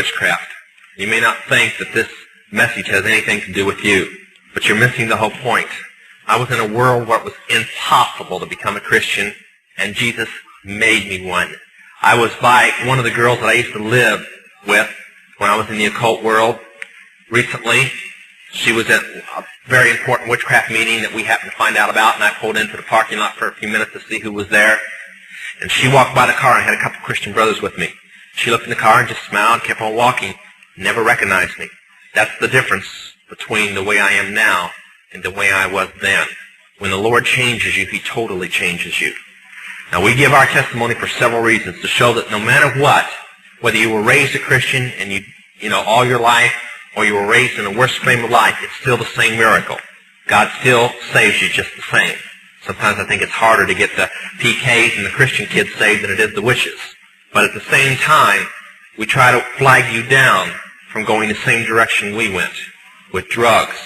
Witchcraft. You may not think that this message has anything to do with you, but you're missing the whole point. I was in a world where it was impossible to become a Christian, and Jesus made me one. I was by one of the girls that I used to live with when I was in the occult world. Recently, she was at a very important witchcraft meeting that we happened to find out about, and I pulled into the parking lot for a few minutes to see who was there. And she walked by the car and had a couple of Christian brothers with me. She looked in the car and just smiled, kept on walking, never recognized me. That's the difference between the way I am now and the way I was then. When the Lord changes you, He totally changes you. Now, we give our testimony for several reasons, to show that no matter what, whether you were raised a Christian and you know all your life, or you were raised in the worst frame of life, it's still the same miracle. God still saves you just the same. Sometimes I think it's harder to get the PKs and the Christian kids saved than it is the witches. But at the same time, we try to flag you down from going the same direction we went, with drugs.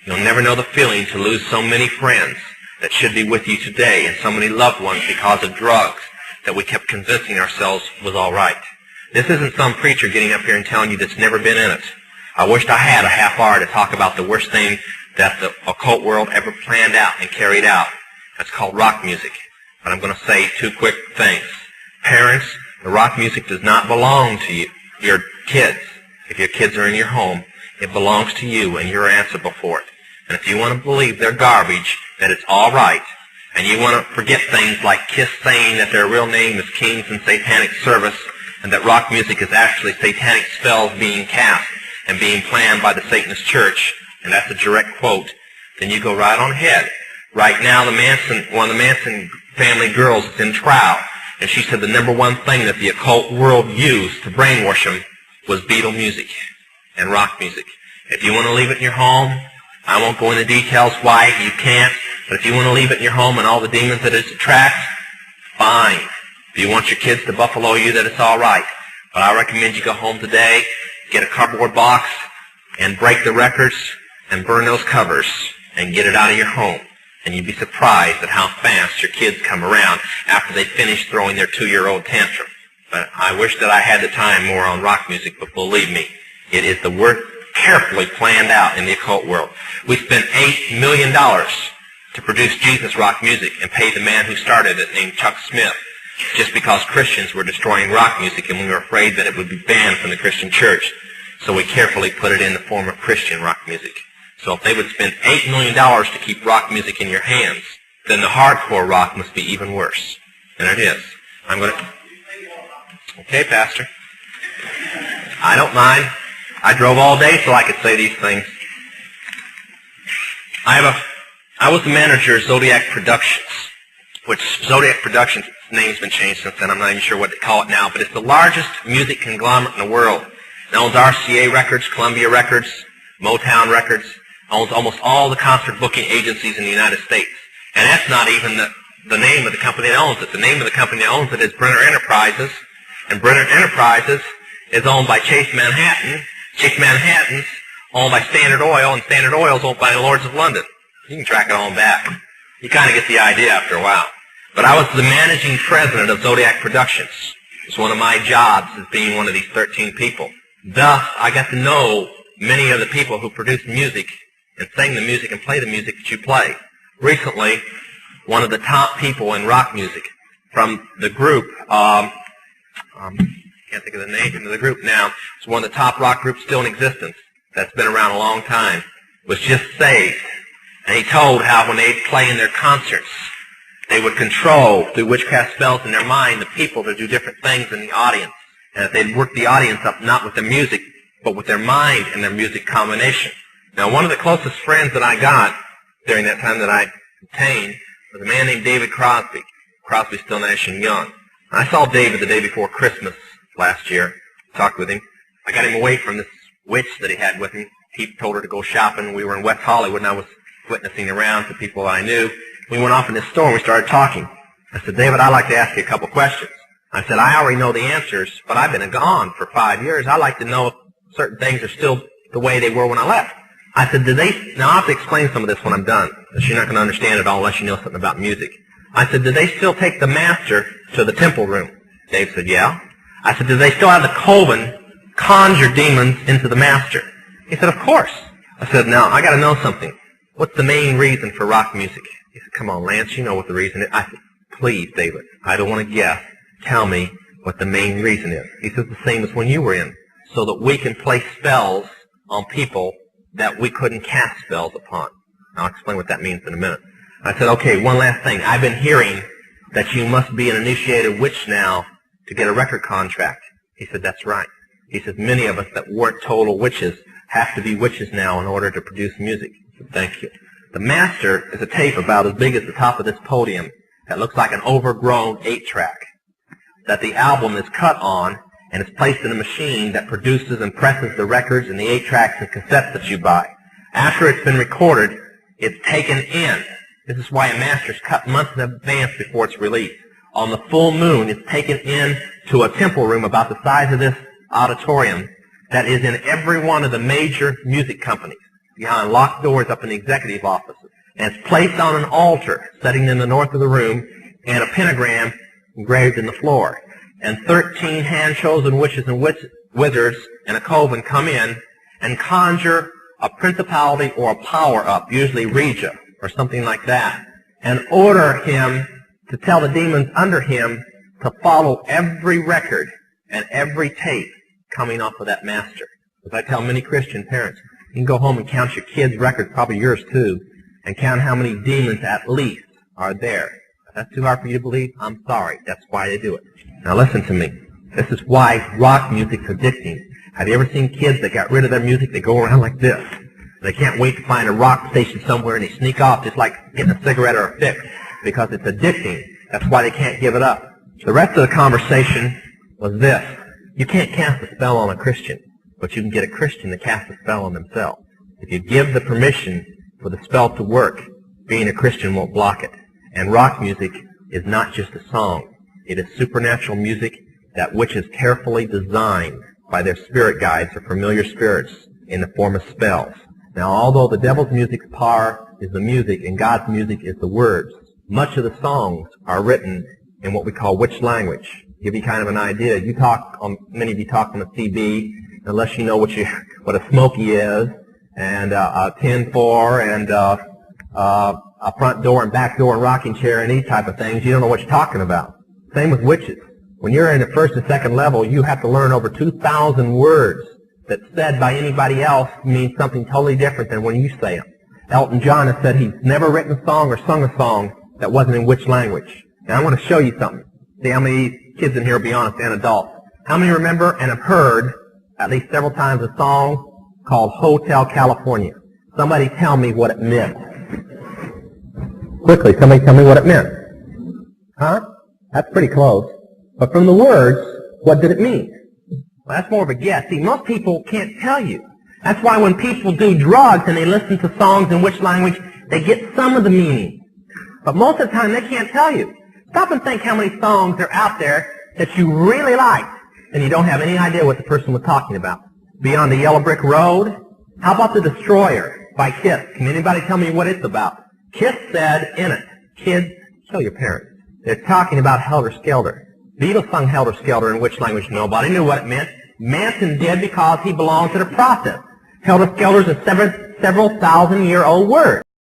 You'll never know the feeling to lose so many friends that should be with you today and so many loved ones because of drugs that we kept convincing ourselves was all right. This isn't some preacher getting up here and telling you that's never been in it. I wished I had a half hour to talk about the worst thing that the occult world ever planned out and carried out. That's called rock music. But I'm going to say two quick things. Parents, the rock music does not belong to you, your kids. If your kids are in your home, it belongs to you and you're answerable for it. And if you want to believe they're garbage, that it's all right, and you want to forget things like Kiss saying that their real name is Kings in Satanic Service, and that rock music is actually satanic spells being cast and being planned by the Satanist church, and that's a direct quote, then you go right on ahead. Right now, one of the Manson family girls is in trial, and she said the number one thing that the occult world used to brainwash them was Beatle music and rock music. If you want to leave it in your home, I won't go into details why you can't, but if you want to leave it in your home and all the demons that it attracts, fine. If you want your kids to buffalo you, that it's all right. But I recommend you go home today, get a cardboard box, and break the records, and burn those covers, and get it out of your home. And you'd be surprised at how fast your kids come around after they finish throwing their 2-year-old tantrum. But I wish that I had the time more on rock music, but believe me, it is the work carefully planned out in the occult world. We spent $8 million to produce Jesus rock music and pay the man who started it, named Chuck Smith, just because Christians were destroying rock music and we were afraid that it would be banned from the Christian church. So we carefully put it in the form of Christian rock music. So if they would spend $8 million to keep rock music in your hands, then the hardcore rock must be even worse. And it is. I'm going to... Okay, Pastor. I don't mind. I drove all day so I could say these things. I was the manager of Zodiac Productions, which Zodiac Productions' name's been changed since then. I'm not even sure what they call it now, but it's the largest music conglomerate in the world. It owns RCA Records, Columbia Records, Motown Records, owns almost all the concert booking agencies in the United States. And that's not even the name of the company that owns it. The name of the company that owns it is Brenner Enterprises, and Brenner Enterprises is owned by Chase Manhattan. Chase Manhattan's owned by Standard Oil, and Standard Oil is owned by the Lords of London. You can track it on back. You kind of get the idea after a while. But I was the managing president of Zodiac Productions. It's one of my jobs as being one of these 13 people. Thus, I got to know many of the people who produce music and sing the music and play the music that you play. Recently, one of the top people in rock music from the group, can't think of the name of the group now, it's one of the top rock groups still in existence that's been around a long time, was just saved. And he told how when they'd play in their concerts, they would control, through witchcraft spells in their mind, the people to do different things in the audience. And that they'd work the audience up not with their music, but with their mind and their music combination. Now, one of the closest friends that I got during that time that I obtained was a man named David Crosby. Crosby, Still Nash and Young. I saw David the day before Christmas last year, talked with him. I got him away from this witch that he had with him. He told her to go shopping. We were in West Hollywood, and I was witnessing around to people I knew. We went off in this store, and we started talking. I said, David, I'd like to ask you a couple questions. I said, I already know the answers, but I've been gone for 5 years. I'd like to know if certain things are still the way they were when I left. I said, now I'll have to explain some of this when I'm done, because you're not going to understand it all unless you know something about music. I said, do they still take the master to the temple room? Dave said, yeah. I said, do they still have the coven conjure demons into the master? He said, of course. I said, now, I got to know something. What's the main reason for rock music? He said, come on, Lance, you know what the reason is. I said, please, David, I don't want to guess. Tell me what the main reason is. He says, the same as when you were in, so that we can play spells on people that we couldn't cast spells upon. I'll explain what that means in a minute. I said, okay, one last thing. I've been hearing that you must be an initiated witch now to get a record contract. He said, that's right. He says, many of us that weren't total witches have to be witches now in order to produce music. I said, thank you. The master is a tape about as big as the top of this podium that looks like an overgrown 8-track that the album is cut on and is placed in a machine that produces and presses the records and the 8-tracks and cassettes that you buy. After it's been recorded, it's taken in. This is why a master's cut months in advance before it's released. On the full moon, it's taken in to a temple room about the size of this auditorium that is in every one of the major music companies, behind locked doors up in the executive offices. And it's placed on an altar sitting in the north of the room and a pentagram engraved in the floor. And 13 hand-chosen witches and wizards and a coven come in and conjure a principality or a power up, usually Regia or something like that, and order him to tell the demons under him to follow every record and every tape coming off of that master. As I tell many Christian parents, you can go home and count your kids' records, probably yours too, and count how many demons at least are there. If that's too hard for you to believe, I'm sorry. That's why they do it. Now listen to me. This is why rock music's addicting. Have you ever seen kids that got rid of their music? They go around like this. They can't wait to find a rock station somewhere and they sneak off just like getting a cigarette or a fix because it's addicting. That's why they can't give it up. The rest of the conversation was this. You can't cast a spell on a Christian, but you can get a Christian to cast a spell on themselves. If you give the permission for the spell to work, being a Christian won't block it. And rock music is not just a song. It is supernatural music that which is carefully designed by their spirit guides or familiar spirits in the form of spells. Now, although the devil's music's power is the music and God's music is the words, much of the songs are written in what we call witch language. To give you kind of an idea, many of you talk on a CB, unless you know what a smoky is, and a 10-4, and a front door and back door and rocking chair and these type of things, you don't know what you're talking about. Same with witches. When you're in the first and second level, you have to learn over 2,000 words that said by anybody else means something totally different than when you say them. Elton John has said he's never written a song or sung a song that wasn't in witch language. Now I want to show you something. See how many kids in here will be honest and adults. How many remember and have heard at least several times a song called Hotel California? Somebody tell me what it meant. Quickly, somebody tell me what it meant. Huh? That's pretty close. But from the words, what did it mean? Well, that's more of a guess. See, most people can't tell you. That's why when people do drugs and they listen to songs in which language, they get some of the meaning. But most of the time, they can't tell you. Stop and think how many songs are out there that you really like, and you don't have any idea what the person was talking about. Beyond the Yellow Brick Road? How about The Destroyer by Kiss? Can anybody tell me what it's about? Kiss said in it, kids, kill your parents. They're talking about Helter Skelter. Beatles sung Helter Skelter in which language? Nobody knew what it meant. Manson did because he belonged to the process. Helter Skelter is a several thousand-year-old word.